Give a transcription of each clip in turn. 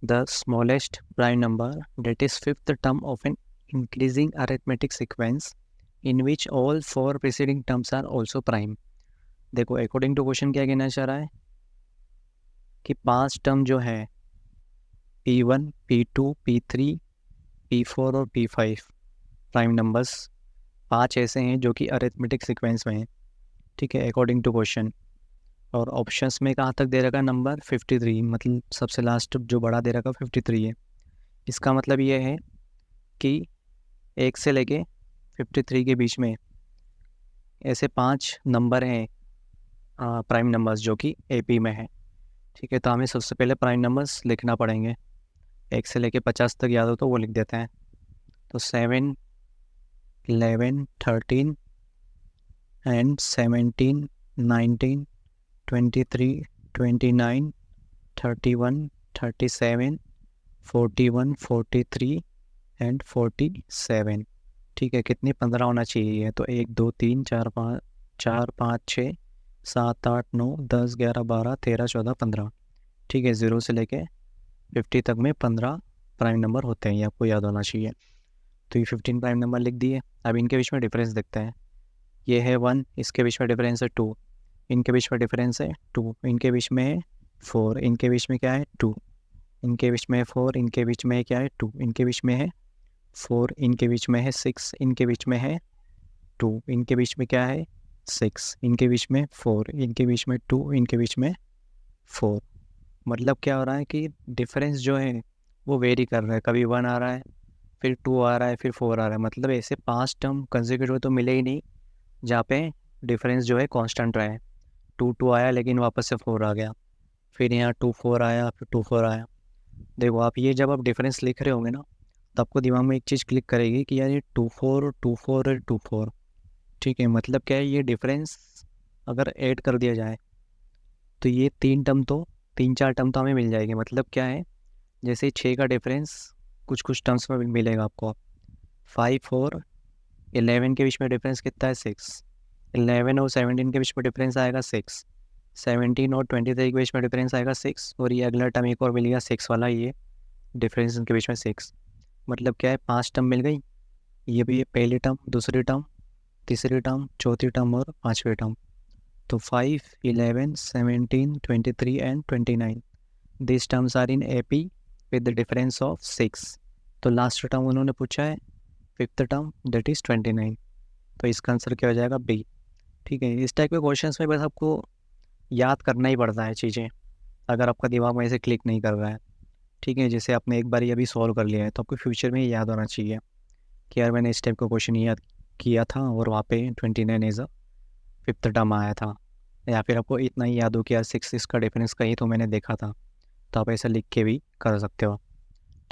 the smallest prime number, that is fifth term of an increasing arithmetic sequence in which all four preceding terms are also prime। देखो according to question क्या कहना चाह रहा है कि 5 term जो है P1, P2, P3, P4 और P5 प्राइम नंबर्स 5 ऐसे हैं जो कि अरिथमेटिक सीक्वेंस में हैं, ठीक है, अकॉर्डिंग टू क्वेश्चन। और ऑप्शंस में कहाँ तक दे रखा नंबर 53, मतलब सबसे लास्ट जो बड़ा दे रखा 53 है। इसका मतलब ये है कि 1 से लेके 53 के बीच में ऐसे 5 नंबर हैं प्राइम नंबर्स जो कि AP में है, ठीक है। तो हमें सबसे पहले प्राइम नंबर्स लिखना पड़ेंगे। 1 से लेके 50 तक याद हो तो वो लिख देते हैं। तो 7, 11, 13 एंड 17, 19, 23, 29, 31, 37, 41, 43 एंड 47, ठीक है। कितनी 15 होना चाहिए, तो 1 2 3 4 5 6 7 8 9 10 11 12 13 14 15, ठीक है। 0 से लेके 50 तक में 15 प्राइम नंबर होते हैं, ये आपको याद होना चाहिए। तो ये 15 प्राइम नंबर लिख दिए। अब इनके बीच में डिफरेंस देखते हैं। ये है 1, इसके बीच में डिफरेंस है 2, इनके बीच में डिफरेंस है 2, इनके बीच में है 4, इनके बीच में क्या है 2, इनके बीच में है 4, इनके बीच में क्या है 2, इनके बीच में है 4, इनके बीच में है 6, इनके बीच में है 2, इनके बीच में क्या है 6, इनके बीच में 4, इनके बीच में 2, इनके बीच में 4। मतलब क्या हो रहा है कि डिफरेंस जो है वो वेरी कर रहा है, कभी 1 आ रहा है, फिर 2 आ रहा है, फिर 4 आ रहा है। मतलब ऐसे 5 टर्म कंसेक्यूटिव तो मिले ही नहीं जहाँ पे डिफरेंस जो है कांस्टेंट रहा है। 2 2 आया लेकिन वापस से 4 आ गया, फिर यहाँ 2 4 आया, फिर 2 4 आया। देखो आप ये जब आप डिफरेंस लिख रहे होंगे ना, तो आपको दिमाग में एक चीज़ क्लिक करेगी कि यार ये 2 4 2 4 और 2 4, ठीक है। मतलब क्या है, ये डिफरेंस अगर ऐड कर दिया जाए तो ये 3 4 टर्म तो हमें मिल जाएगी। मतलब क्या है, जैसे 6 का डिफरेंस कुछ टर्म्स में मिलेगा आपको। 5 और 11 के बीच में डिफरेंस कितना है 6, 11 और 17 के बीच में डिफरेंस आएगा 6, 17 और 23 के बीच में डिफरेंस आएगा 6, और ये अगला टर्म एक और मिलेगा 6 वाला, ये डिफरेंस इनके बीच में 6। मतलब क्या है, 5 टर्म मिल गई। ये भी है पहली टर्म, दूसरी टर्म, तीसरी टर्म, चौथी टर्म और 5वीं टर्म। तो 5, 11, 17, 23 and 29, this terms are in AP with the difference of 6। तो लास्ट टर्म उन्होंने पूछा है 5th टर्म, दैट इज़ 29। तो इसका आंसर क्या हो जाएगा B, ठीक है। इस टाइप के क्वेश्चंस में बस आपको याद करना ही पड़ता है चीज़ें, अगर आपका दिमाग में ऐसे क्लिक नहीं कर रहा है, ठीक है। जैसे आपने एक बार ये अभी सॉल्व कर लिया है तो आपको फ्यूचर में ये याद होना चाहिए कि यार मैंने इस टाइप का क्वेश्चन याद किया था और वहाँ पे 29 एज अ 5th टर्म आया था। या फिर आपको इतना ही याद हो कि यार 6 इसका डिफरेंस कहीं तो मैंने देखा था, तो आप ऐसा लिख के भी कर सकते हो,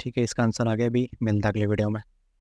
ठीक है। इसका आंसर आगे भी मिलता है अगले वीडियो में।